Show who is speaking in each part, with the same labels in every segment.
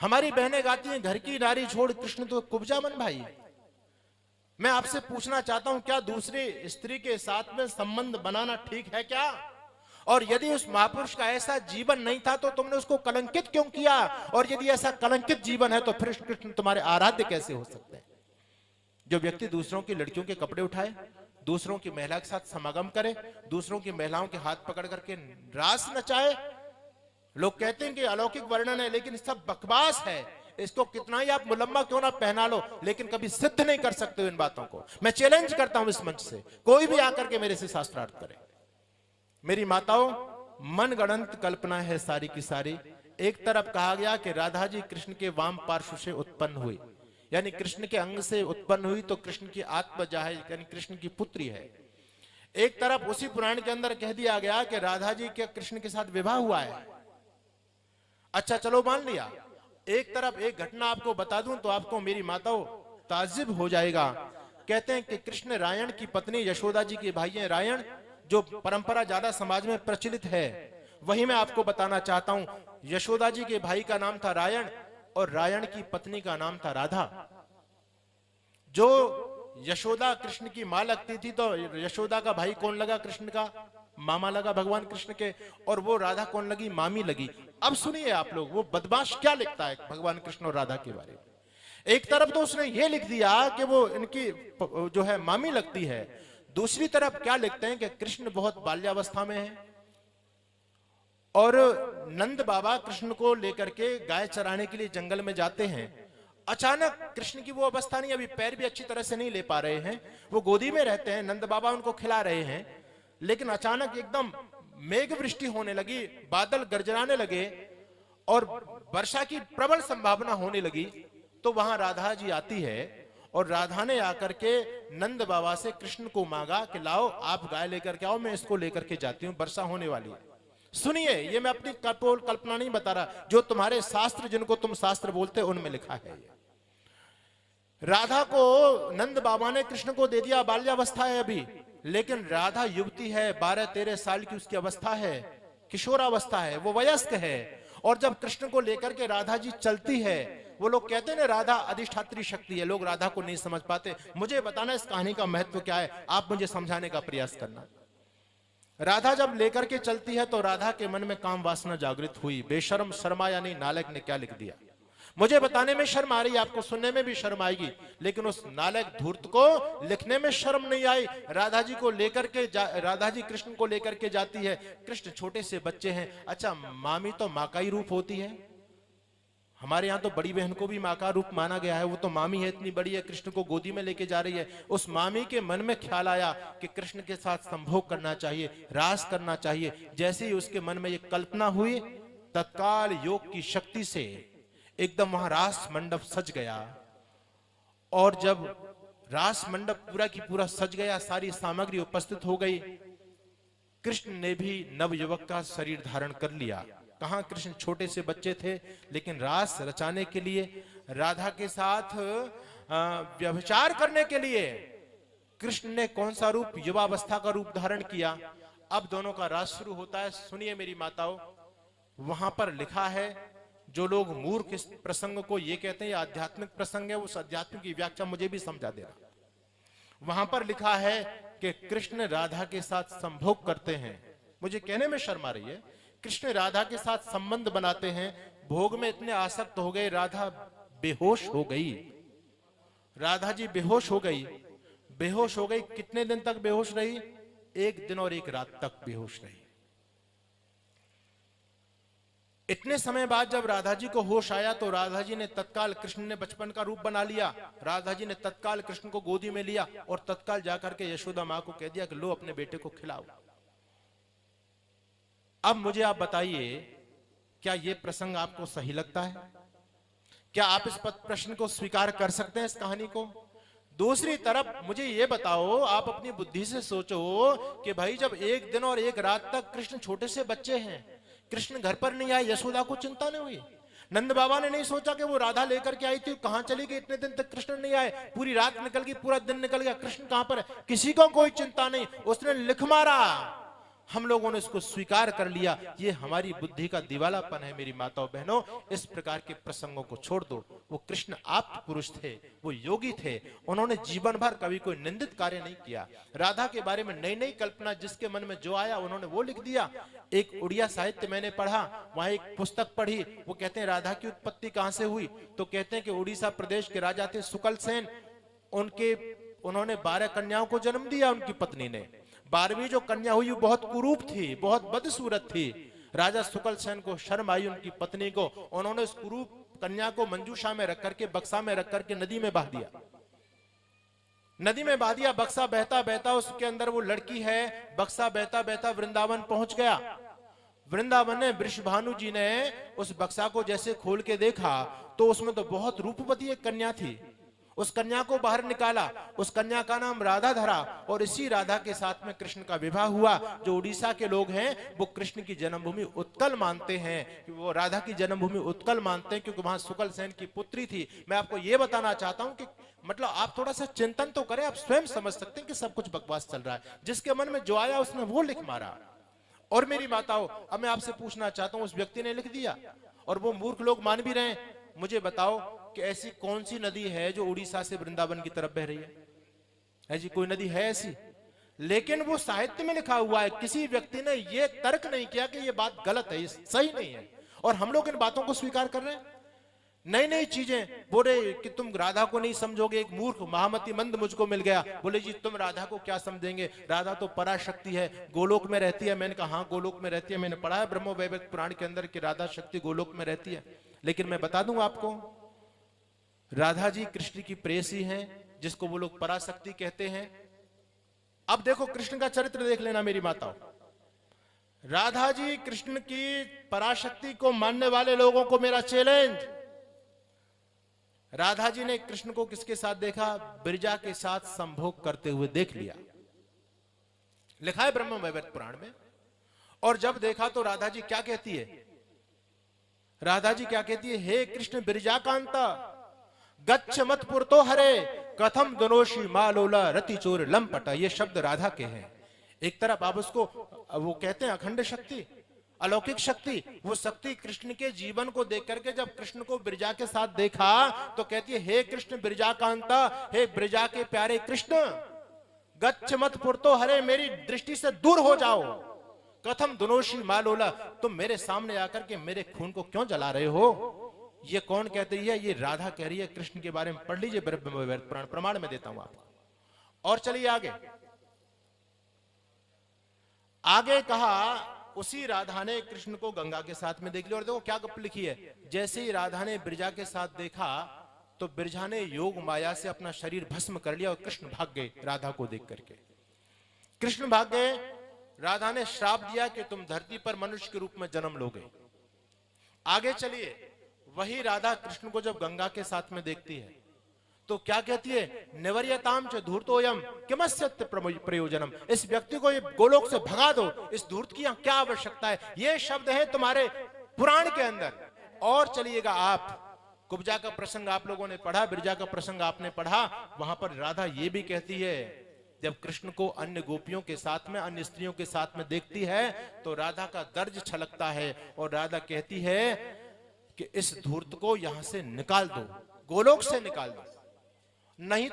Speaker 1: हमारी बहनें गाती हैं, घर की नारी छोड़ कृष्ण तो कुब्जा मन भाई। मैं आपसे पूछना चाहता हूं, क्या दूसरी स्त्री के साथ में संबंध बनाना ठीक है क्या? और यदि उस महापुरुष का ऐसा जीवन नहीं था तो तुमने उसको कलंकित क्यों किया? और यदि ऐसा कलंकित जीवन है तो फिर कृष्ण तुम्हारे आराध्य कैसे हो सकते हैं? जो व्यक्ति दूसरों की लड़कियों के कपड़े उठाए, दूसरों की महिला के साथ समागम करे, दूसरों की महिलाओं के हाथ पकड़ करके रास नचाए, लोग कहते हैं कि अलौकिक वर्णन है, लेकिन सब बकवास है। इसको कितना ही आप मुलम्मा क्यों ना पहना लो, लेकिन कभी सिद्ध नहीं कर सकते हो इन बातों को। मैं चैलेंज करता हूं इस मंच से, कोई भी आकर के मेरे से शास्त्रार्थ करे। मेरी माताओं, मनगढ़ंत कल्पना है सारी की सारी। एक तरफ कहा गया कि राधा जी कृष्ण के वाम पार्श्व से उत्पन्न हुई, यानी कृष्ण के अंग से उत्पन्न हुई, तो कृष्ण की आत्मजा है, यानी कृष्ण की पुत्री है। एक तरफ उसी पुराण के अंदर कह दिया गया कि राधा जी के कृष्ण के साथ विवाह हुआ है। अच्छा चलो मान लिया। एक तरफ एक घटना आपको बता दूं तो आपको मेरी माताओं ताज्जुब हो जाएगा। कहते हैं कि कृष्ण रायण की पत्नी यशोदा जी के भाई हैं रायण, जो परंपरा ज्यादा समाज में प्रचलित है वही मैं आपको बताना चाहता हूं। यशोदा जी के भाई का नाम था रायण और रायण की पत्नी का नाम था राधा। जो यशोदा कृष्ण की मां लगती थी तो यशोदा का भाई कौन लगा? कृष्ण का मामा लगा भगवान कृष्ण के, और वो राधा कौन लगी? मामी लगी। अब सुनिए आप लोग, वो बदमाश क्या लिखता है भगवान कृष्ण और राधा के बारे में। एक तरफ तो उसने ये लिख दिया कि वो इनकी जो है मामी लगती है, दूसरी तरफ क्या लिखते हैं कि कृष्ण बहुत बाल्यावस्था में है और नंद बाबा कृष्ण को लेकर के गाय चराने के लिए जंगल में जाते हैं। अचानक कृष्ण की वो अवस्था नहीं, अभी पैर भी अच्छी तरह से नहीं ले पा रहे हैं, वो गोदी में रहते हैं, नंद बाबा उनको खिला रहे हैं, लेकिन अचानक एकदम मेघ वृष्टि होने लगी, बादल गरजराने लगे और वर्षा की प्रबल संभावना होने लगी। तो वहां राधा जी आती है और राधा ने आकर के नंद बाबा से कृष्ण को मांगा कि लाओ आप गाय लेकर के आओ, मैं इसको लेकर के जाती हूँ, वर्षा होने वाली है। सुनिए, ये मैं अपनी कल्पना नहीं बता रहा, जो तुम्हारे शास्त्र, जिनको तुम शास्त्र बोलते हो, उनमें लिखा है। राधा को नंद बाबा ने कृष्ण को दे दिया, बाल्यावस्था है अभी, लेकिन राधा युवती है, 12-13 साल की उसकी अवस्था है, किशोरावस्था है, वो वयस्क है। और जब कृष्ण को लेकर के राधा जी चलती है, वो लोग कहते हैं ना राधा अधिष्ठात्री शक्ति है, लोग राधा को नहीं समझ पाते। मुझे बताना इस कहानी का महत्व क्या है, आप मुझे समझाने का प्रयास करना। राधा जब लेकर के चलती है तो राधा के मन में काम वासना जागृत हुई। बेशर्म शर्मा यानी नालक ने क्या लिख दिया, मुझे बताने में शर्म आ रही है, आपको सुनने में भी शर्म आएगी, लेकिन उस नालायक धूर्त को लिखने में शर्म नहीं आई। राधा जी को लेकर के राधा जी कृष्ण को लेकर के जाती है। कृष्ण छोटे से बच्चे हैं। अच्छा, मामी तो माँ का ही रूप होती है, हमारे यहाँ तो बड़ी बहन को भी माँ का रूप माना गया है, वो तो मामी है, इतनी बड़ी है, कृष्ण को गोदी में लेके जा रही है। उस मामी के मन में ख्याल आया कि कृष्ण के साथ संभोग करना चाहिए, रास करना चाहिए। जैसे ही उसके मन में ये कल्पना हुई, तत्काल योग की शक्ति से एकदम वहां रास मंडप सज गया। और जब रास मंडप पूरा की पूरा सज गया, सारी सामग्री उपस्थित हो गई, कृष्ण ने भी नवयुवक का शरीर धारण कर लिया। कहां कृष्ण छोटे से बच्चे थे, लेकिन रास रचाने के लिए, राधा के साथ व्यभिचार करने के लिए कृष्ण ने कौन सा रूप? युवावस्था का रूप धारण किया। अब दोनों का रास शुरू होता है। सुनिए मेरी माताओं, वहां पर लिखा है, जो लोग मूर्ख इस प्रसंग को ये कहते हैं ये आध्यात्मिक प्रसंग है, उस अध्यात्म की व्याख्या मुझे भी समझा दे रहा। वहां पर लिखा है कि कृष्ण राधा के साथ संभोग करते हैं। मुझे कहने में शर्म आ रही है, कृष्ण राधा के साथ संबंध बनाते हैं, भोग में इतने आसक्त हो गए, राधा बेहोश हो गई। राधा जी बेहोश हो गई। बेहोश हो गई, कितने दिन तक बेहोश रही? 1 दिन और 1 रात तक बेहोश रही। इतने समय बाद जब राधा जी को होश आया तो राधा जी ने तत्काल, कृष्ण ने बचपन का रूप बना लिया, राधा जी ने तत्काल कृष्ण को गोदी में लिया और तत्काल जाकर के यशोदा मां को कह दिया कि लो अपने बेटे को खिलाओ। अब मुझे आप बताइए, क्या यह प्रसंग आपको सही लगता है? क्या आप इस प्रश्न को स्वीकार कर सकते हैं, इस कहानी को? दूसरी तरफ मुझे यह बताओ, आप अपनी बुद्धि से सोचो कि भाई जब 1 दिन और 1 रात तक कृष्ण छोटे से बच्चे हैं, कृष्ण घर पर नहीं आए, यशोदा को चिंता नहीं हुई? नंद बाबा ने नहीं सोचा कि वो राधा लेकर के आई थी, कहां चली गई, इतने दिन तक कृष्ण नहीं आए, पूरी रात निकल गई, पूरा दिन निकल गया, कृष्ण कहां पर है? किसी को कोई चिंता नहीं। उसने लिख मारा, हम लोगों ने इसको स्वीकार कर लिया। ये हमारी बुद्धि का दिवालापन है मेरी माताओं बहनों। इस प्रकार के प्रसंगों को छोड़ दो। वो कृष्ण आप पुरुष थे, वो योगी थे, उन्होंने जीवन भर कभी कोई निंदित कार्य नहीं किया। राधा के बारे में नई नई कल्पना जिसके मन में जो आया उन्होंने वो लिख दिया। एक उड़िया साहित्य मैंने पढ़ा, वहां एक पुस्तक पढ़ी, वो कहते हैं राधा की उत्पत्ति कहां से हुई, तो कहते हैं कि उड़ीसा प्रदेश के राजा थे सुकल सेन, उन्होंने 12 कन्याओं को जन्म दिया उनकी पत्नी ने। 12वीं जो कन्या हुई वो बहुत कुरूप थी, बहुत बदसूरत थी। राजा सुकल सेन को शर्म आई उनकी पत्नी को, उन्होंने उस कुरूप कन्या को मंजूषा में रख करके, बक्सा में रख करके नदी में बहा दिया। नदी में बहा दिया, बक्सा बहता बहता उसके अंदर वो लड़की है, बक्सा बहता बहता वृंदावन पहुंच गया। वृंदावन में वृषभानु जी ने उस बक्सा को जैसे खोल के देखा तो उसमें तो बहुत रूपवती एक कन्या थी। उस कन्या को बाहर निकाला, उस कन्या का नाम राधा धरा और इसी राधा के साथ में कृष्ण का विवाह हुआ। जो उड़ीसा के लोग हैं वो कृष्ण की जन्मभूमि उत्कल मानते हैं, वो राधा की जन्मभूमि उत्कल मानते हैं क्योंकि वहां सुकल सेन की पुत्री थी। मैं आपको ये बताना चाहता हूं कि मतलब आप थोड़ा सा चिंतन तो करें, आप स्वयं समझ सकते हैं कि सब कुछ बकवास चल रहा है। जिसके मन में जो आया उसने वो लिख मारा। और मेरी माताओं, अब मैं आपसे पूछना चाहता हूं, उस व्यक्ति ने लिख दिया और वो मूर्ख लोग मान भी रहे हैं। मुझे बताओ कि ऐसी कौन सी नदी है जो उड़ीसा से वृंदावन की तरफ बह रही है? ऐसी कोई नदी है ऐसी? लेकिन वो साहित्य में लिखा हुआ है, किसी व्यक्ति ने ये तर्क नहीं किया कि ये बात गलत है, ये सही नहीं है। और हम लोग इन बातों को स्वीकार कर रहे हैं। नई नई चीजें बोले कि तुम राधा को नहीं समझोगे। एक मूर्ख महामती मंद मुझको मिल गया, बोले जी तुम राधा को क्या समझेंगे, राधा तो पराशक्ति है, गोलोक में रहती है। मैंने कहा हाँ गोलोक में रहती है, मैंने पढ़ा है ब्रह्म वैवर्त पुराण के अंदर कि राधा शक्ति गोलोक में रहती है। लेकिन मैं बता दूं आपको, राधा जी कृष्ण की प्रेयसी हैं, जिसको वो लोग पराशक्ति कहते हैं। अब देखो कृष्ण का चरित्र देख लेना मेरी माताओं। राधा जी कृष्ण की पराशक्ति को मानने वाले लोगों को मेरा चैलेंज, राधा जी ने कृष्ण को किसके साथ देखा? बिरजा के साथ संभोग करते हुए देख लिया, लिखा है ब्रह्म वैवर्त पुराण में। और जब देखा तो राधा जी क्या कहती है? राधा जी क्या कहती है? हे कृष्ण बिरजा कांता गच्छ मत पुरतो हरे कथम दोनोशी मालोला रति चोर लंपटा। ये शब्द राधा के हैं। एक तरफ आप उसको वो कहते हैं अखंड शक्ति, अलौकिक शक्ति, वो शक्ति कृष्ण के जीवन को देख करके जब कृष्ण को बिरजा के साथ देखा तो कहती है हे कृष्ण बिरजा कांता, हे बिरजा के प्यारे कृष्ण, गच्छ मत पुरतो हरे, मेरी दृष्टि से दूर हो जाओ। कथम दोनोशी मालोला, तुम मेरे सामने आकर के मेरे खून को क्यों जला रहे हो? ये कौन कहती है? ये राधा कह रही है कृष्ण के बारे में। पढ़ लीजिए ब्रह्म वैवर्त पुराण, प्रमाण में देता हूं आपको। और चलिए आगे। आगे कहा उसी राधा ने कृष्ण को गंगा के साथ में देख लिया। और देखो क्या गप लिखी है, जैसे ही राधा ने बिरजा के साथ देखा तो बिरजा ने योग माया से अपना शरीर भस्म कर लिया और कृष्ण भाग गए राधा को देख करके। कृष्ण भाग गए। राधा ने श्राप दिया कि तुम धरती पर मनुष्य के रूप में जन्म लोगे। आगे चलिए, वही राधा कृष्ण को जब गंगा के साथ में देखती है तो क्या कहती है? निवर्यताम च धूर्तोयम किमस्यत् प्रयोजनम। इस व्यक्ति को ये गोलोक से भगा दो, इस धूर्त की क्या आवश्यकता है? ये शब्द है तुम्हारे पुराण के अंदर। और चलिएगा आप, कुब्जा का प्रसंग आप लोगों ने पढ़ा, बिरजा का प्रसंग आपने पढ़ा। वहां पर राधा ये भी कहती है, जब कृष्ण को अन्य गोपियों के साथ में, अन्य स्त्रियों के साथ में देखती है तो राधा का दर्द छलकता है और राधा कहती है कि इस धूर्त को यहां से निकाल दो, गोलोक से निकाल दो, नहीं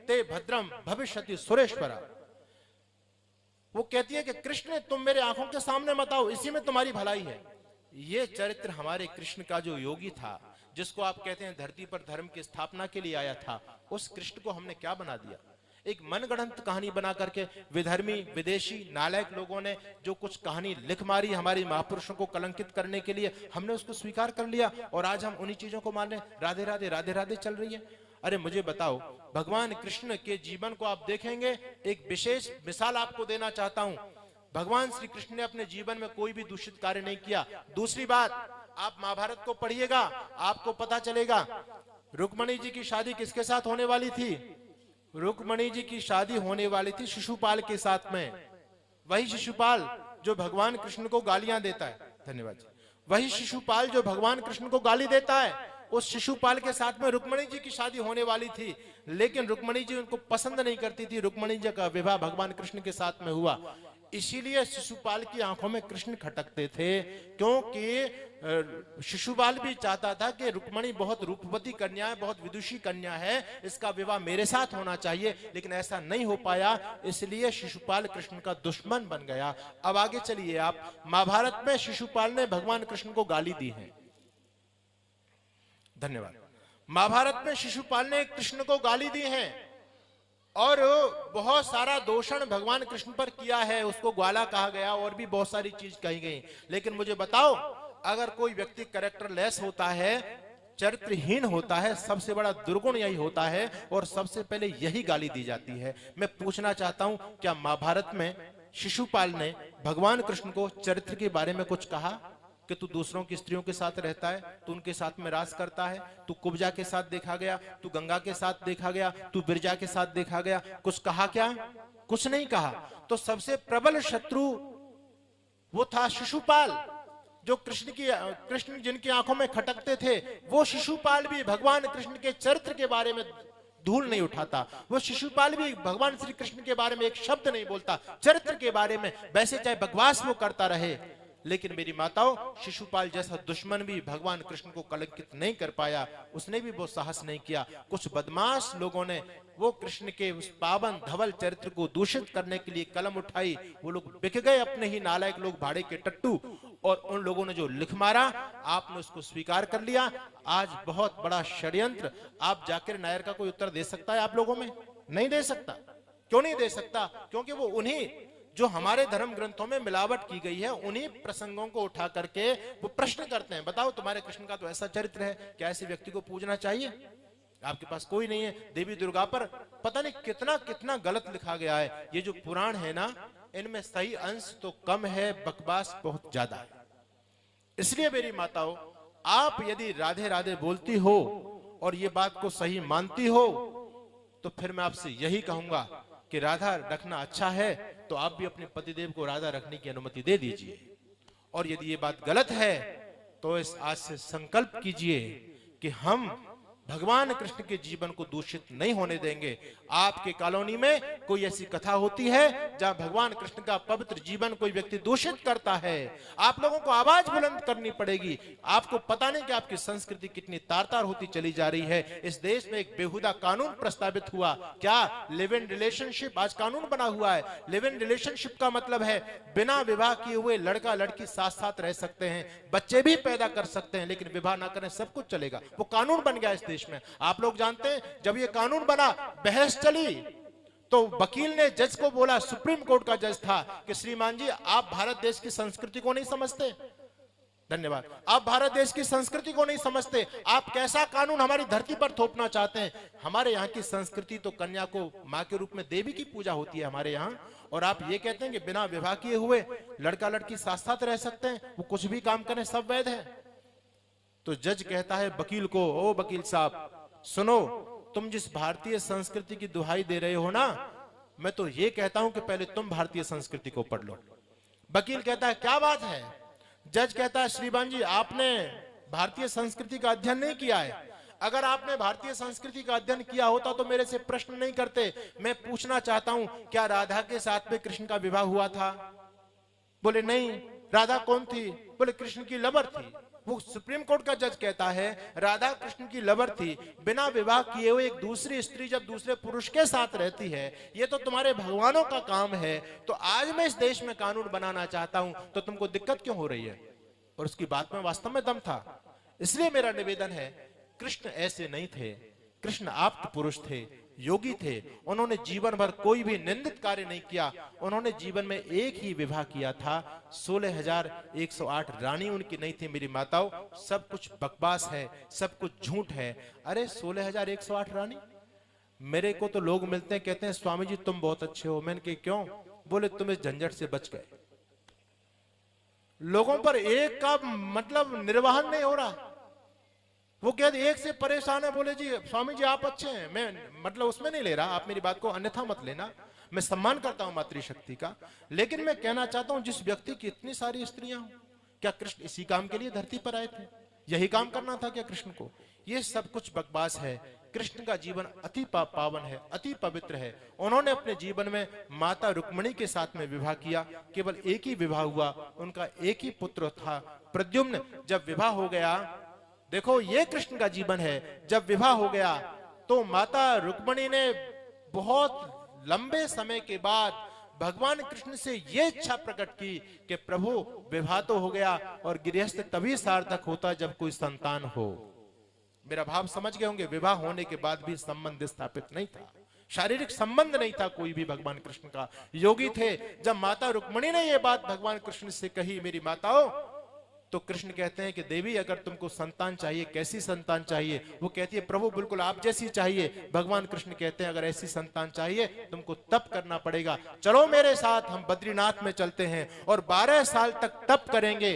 Speaker 1: ते भद्रम भविष्यति सुरेश्वरा। वो कहती है कि कृष्ण तुम मेरे आंखों के सामने मत आओ, इसी में तुम्हारी भलाई है। ये चरित्र हमारे कृष्ण का जो योगी था, जिसको आप कहते हैं धरती पर धर्म की स्थापना के लिए आया था, उस कृष्ण को हमने क्या बना दिया? एक मनगढ़ंत कहानी बना करके विधर्मी विदेशी नालायक लोगों ने जो कुछ कहानी लिख मारी हमारे महापुरुषों को कलंकित करने के लिए, हमने उसको स्वीकार कर लिया और आज हम उन्हीं चीजों को मान रहे। राधे राधे राधे राधे चल रही है। अरे मुझे बताओ, भगवान कृष्ण के जीवन को आप देखेंगे, एक विशेष मिसाल आपको देना चाहता हूं। भगवान श्री कृष्ण ने अपने जीवन में कोई भी दूषित कार्य नहीं किया। दूसरी बात, आप महाभारत को पढ़िएगा, आपको पता चलेगा रुक्मणी जी की शादी किसके साथ होने वाली थी? रुक्मणी जी की शादी होने वाली थी शिशुपाल के साथ में। वही शिशुपाल जो भगवान कृष्ण को गालियां देता है। धन्यवाद जी। वही शिशुपाल जो भगवान कृष्ण को गाली देता है, उस शिशुपाल के साथ में रुक्मणी जी की शादी होने वाली थी, लेकिन रुक्मणी जी उनको पसंद नहीं करती थी। रुक्मणी जी का विवाह भगवान कृष्ण के साथ में हुआ। इसीलिए शिशुपाल की आंखों में कृष्ण खटकते थे, क्योंकि शिशुपाल भी चाहता था कि रुक्मणी बहुत रूपवती कन्या है, बहुत विदुषी कन्या है, इसका विवाह मेरे साथ होना चाहिए, लेकिन ऐसा नहीं हो पाया, इसलिए शिशुपाल कृष्ण का दुश्मन बन गया। अब आगे चलिए आप, महाभारत में शिशुपाल ने भगवान कृष्ण को गाली दी है। धन्यवाद। महाभारत में शिशुपाल ने कृष्ण को गाली दी है और बहुत सारा दोषण भगवान कृष्ण पर किया है, उसको ग्वाला कहा गया और भी बहुत सारी चीज कही गई। लेकिन मुझे बताओ, अगर कोई व्यक्ति कैरेक्टर लेस होता है, चरित्रहीन होता है, सबसे बड़ा दुर्गुण यही होता है और सबसे पहले यही गाली दी जाती है। मैं पूछना चाहता हूं, क्या महाभारत में शिशुपाल ने भगवान कृष्ण को चरित्र के बारे में कुछ कहा कि तू दूसरों की स्त्रियों के साथ रहता है, तू उनके साथ में राज करता है, तू कुब्जा के साथ देखा गया, तू गंगा के साथ देखा गया, तू बिरजा के साथ देखा गया, कुछ कहा क्या? कुछ नहीं कहा। तो सबसे प्रबल शत्रु वो था शिशुपाल, जो कृष्ण जिनकी आंखों में खटकते थे, वो शिशुपाल भी भगवान कृष्ण के चरित्र के बारे में धूल नहीं उठाता। वो शिशुपाल भी भगवान श्री कृष्ण के बारे में एक शब्द नहीं बोलता, चरित्र के बारे में, वैसे चाहे बकवास वो करता रहे। लेकिन मेरी माताओं, शिशुपाल जैसा दुश्मन भी भगवान कृष्ण को कलंकित नहीं कर पाया, उसने भी वो साहस नहीं किया। कुछ बदमाश लोगों ने वो कृष्ण के उस पावन धवल चरित्र को दूषित करने के लिए कलम उठाई। वो लोग बिक गए, अपने ही नालायक लोग, भाड़े के टट्टू, और उन लोगों ने जो लिख मारा, आपने उसको स्वीकार कर लिया। आज बहुत बड़ा षड्यंत्र। आप जाकिर नायर का कोई उत्तर दे सकता है आप लोगों में? नहीं दे सकता। क्यों नहीं दे सकता? क्योंकि वो उन्हीं जो हमारे धर्म ग्रंथों में मिलावट की गई है, उन्हीं प्रसंगों को उठा करके वो प्रश्न करते हैं। बताओ, तुम्हारे कृष्ण का तो ऐसा चरित्र है, क्या ऐसे व्यक्ति को पूजना चाहिए? आपके पास कोई नहीं है। देवी दुर्गा पर पता नहीं कितना कितना गलत लिखा गया है। ये जो पुराण है ना, इनमें सही अंश तो कम है, बकवास बहुत ज्यादा है। इसलिए मेरी माताओं, आप यदि राधे राधे बोलती हो और ये बात को सही मानती हो, तो फिर मैं आपसे यही कहूंगा कि राधा रखना अच्छा है, तो आप भी अपने पतिदेव को राधा रखने की अनुमति दे दीजिए। और यदि ये बात गलत है, तो इस आज से संकल्प कीजिए कि हम भगवान कृष्ण के जीवन को दूषित नहीं होने देंगे। आपके कॉलोनी में कोई ऐसी कथा होती है जहां भगवान कृष्ण का पवित्र जीवन कोई व्यक्ति दूषित करता है, आप लोगों को आवाज बुलंद करनी पड़ेगी। आपको पता नहीं कि आपकी संस्कृति कितनी तार-तार होती चली जा रही है। इस देश में एक बेहुदा कानून प्रस्तावित हुआ, क्या? लिव इन रिलेशनशिप आज कानून बना हुआ है। लिव इन रिलेशनशिप का मतलब है बिना विवाह किए हुए लड़का लड़की साथ साथ रह सकते हैं, बच्चे भी पैदा कर सकते हैं, लेकिन विवाह ना करें, सब कुछ चलेगा। वो कानून बन गया इस देश में। आप लोग जानते हैं, जब ये कानून बना, बहस चली, तो वकील ने जज को बोला, सुप्रीम कोर्ट का जज था, कि श्रीमान जी, आप भारत देश की संस्कृति को नहीं समझते। धन्यवाद। आप भारत देश की संस्कृति को नहीं समझते, आप कैसा कानून हमारी धरती पर थोपना चाहते हैं। हमारे यहाँ की संस्कृति तो कन्या को माँ के रूप में देवी की पूजा होती है हमारे यहाँ, और आप ये कहते हैं कि बिना विवाह किए हुए लड़का लड़की साथ साथ रह सकते हैं, वो कुछ भी काम करें, सब वैध है। तो जज कहता है वकील को, ओ वकील साहब सुनो, तुम जिस भारतीय संस्कृति की दुहाई दे रहे हो ना, मैं तो ये कहता हूं कि पहले तुम भारतीय संस्कृति को पढ़ लो। वकील कहता है क्या बात है? जज कहता है श्रीमान जी, आपने भारतीय संस्कृति का अध्ययन नहीं किया है। अगर आपने भारतीय संस्कृति का अध्ययन किया होता तो मेरे से प्रश्न नहीं करते। मैं पूछना चाहता हूं, क्या राधा के साथ में कृष्ण का विवाह हुआ था? बोले नहीं। राधा कौन थी? बोले कृष्ण की लवर थी। वो सुप्रीम कोर्ट का जज कहता है राधा कृष्ण की लवर थी, बिना विवाह किए हुए एक दूसरी स्त्री जब दूसरे पुरुष के साथ रहती है, ये तो तुम्हारे भगवानों का काम है। तो आज मैं इस देश में कानून बनाना चाहता हूं, तो तुमको दिक्कत क्यों हो रही है? और उसकी बात में वास्तव में दम था। इसलिए मेरा निवेदन है, कृष्ण ऐसे नहीं थे, कृष्ण आप्त पुरुष थे, योगी थे। उन्होंने जीवन भर कोई भी निंदित कार्य नहीं किया। उन्होंने जीवन में एक ही विवाह किया था। 16,108 रानी उनकी नहीं थी। मेरी माताओं, सब कुछ बकवास है, सब कुछ झूठ है। अरे 16,108 रानी? मेरे को तो लोग मिलते हैं, कहते हैं स्वामी जी तुम बहुत अच्छे हो। मैंने कहा क्यों? बोले तुम इस झंझट से बच गए। लोगों पर एक का मतलब निर्वाहन नहीं हो रहा। वो कहते एक से परेशान है, बोले जी स्वामी जी आप अच्छे हैं। मैं मतलब उसमें नहीं ले रहा, आप मेरी बात को अन्यथा मत लेना। मैं सम्मान करता हूं मातृशक्ति का, लेकिन मैं कहना चाहता हूं जिस व्यक्ति की इतनी सारी स्त्रियां, क्या कृष्ण इसी काम के लिए धरती पर आए थे? यही काम करना था क्या कृष्ण को? ये सब कुछ बकवास है। कृष्ण का जीवन अति पावन है, अति पवित्र है। उन्होंने अपने जीवन में माता रुक्मिणी के साथ में विवाह किया। केवल एक ही विवाह हुआ, उनका एक ही पुत्र था प्रद्युम्न। जब विवाह हो गया, देखो ये कृष्ण का जीवन है। जब विवाह हो गया तो माता रुक्मिणी ने बहुत लंबे समय के बाद भगवान कृष्ण से यह इच्छा प्रकट की कि प्रभु विवाह तो हो गया और गृहस्थ तभी सार्थक होता जब कोई संतान हो। मेरा भाव समझ गए होंगे। विवाह होने के बाद भी संबंध स्थापित नहीं था, शारीरिक संबंध नहीं था कोई भी भगवान कृष्ण का। योगी थे। जब माता रुक्मिणी ने यह बात भगवान कृष्ण से कही, मेरी माताओं, तो कृष्ण कहते हैं कि देवी अगर तुमको संतान चाहिए, कैसी संतान चाहिए? वो कहती है प्रभु बिल्कुल आप जैसी चाहिए। भगवान कृष्ण कहते हैं अगर ऐसी संतान चाहिए तुमको तप करना पड़ेगा। चलो मेरे साथ, हम बद्रीनाथ में चलते हैं और 12 साल तक तप करेंगे।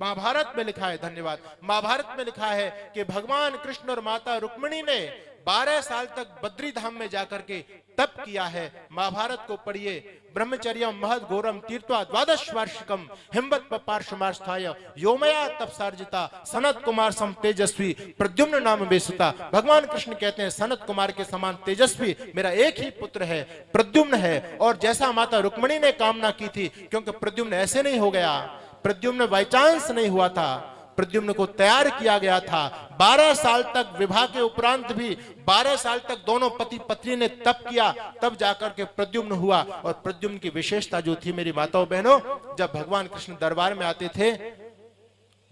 Speaker 1: महाभारत में लिखा है, धन्यवाद, महाभारत में लिखा है कि भगवान कृष्ण और माता रुक्मिणी ने 12 साल तक बद्री धाम में जाकर के तप किया है। महाभारत को पढ़िए। ब्रह्मचर्यम महद घोरम तीर्थवा द्वादश वार्षिकम हिमवत पार्श्वमास्थाय योमया तपसार्जिता सनत कुमार सम तेजस्वी प्रद्युम्न नाम बेसुता। भगवान कृष्ण कहते हैं सनत कुमार के समान तेजस्वी मेरा एक ही पुत्र है, प्रद्युम्न है। और जैसा माता रुक्मिणी ने कामना की थी, क्योंकि प्रद्युम्न ऐसे नहीं हो गया, प्रद्युम्न बाई चांस नहीं हुआ था, प्रद्युम्न को तैयार किया गया था। 12 साल तक विवाह के उपरांत भी 12 साल तक दोनों पति पत्नी ने तप किया, तब जाकर के प्रद्युम्न हुआ। और प्रद्युम्न की विशेषता जो थी मेरी माताओं बहनों, जब भगवान कृष्ण दरबार में आते थे,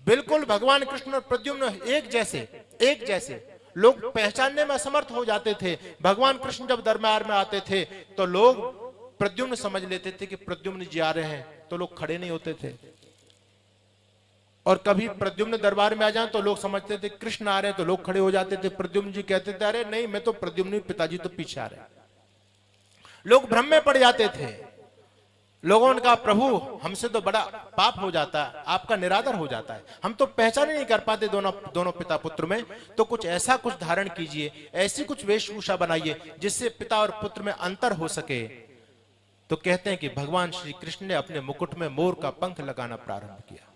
Speaker 1: बिल्कुल भगवान कृष्ण और प्रद्युम्न एक जैसे लोग पहचानने में असमर्थ हो जाते थे। भगवान कृष्ण जब दरबार में आते थे तो लोग प्रद्युम्न समझ लेते थे कि प्रद्युम्न जी आ रहे हैं, तो लोग खड़े नहीं होते थे। और कभी प्रद्युम्न दरबार में आ जाए तो लोग समझते थे कृष्ण आ रहे हैं, तो लोग खड़े हो जाते थे। प्रद्युम्न जी कहते थे अरे नहीं, मैं तो प्रद्युम्न, पिताजी तो पीछे आ रहे हैं। लोग भ्रम में पड़ जाते थे। लोगों ने कहा प्रभु हमसे तो बड़ा पाप हो जाता है, आपका निरादर हो जाता है, हम तो पहचान ही नहीं कर पाते दोनों पिता पुत्र में। तो कुछ ऐसा कुछ धारण कीजिए, ऐसी कुछ वेशभूषा बनाइए जिससे पिता और पुत्र में अंतर हो सके। तो कहते हैं कि भगवान श्री कृष्ण ने अपने मुकुट में मोर का पंख लगाना प्रारंभ किया।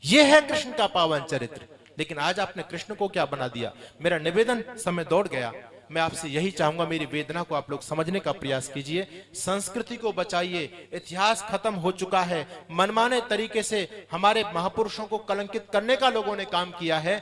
Speaker 1: यह है कृष्ण का पावन चरित्र। लेकिन आज आपने कृष्ण को क्या बना दिया? मेरा निवेदन, समय दौड़ गया, मैं आपसे यही चाहूंगा, मेरी वेदना को आप लोग समझने का प्रयास कीजिए। संस्कृति को बचाइए। इतिहास खत्म हो चुका है। मनमाने तरीके से हमारे महापुरुषों को कलंकित करने का लोगों ने काम किया है।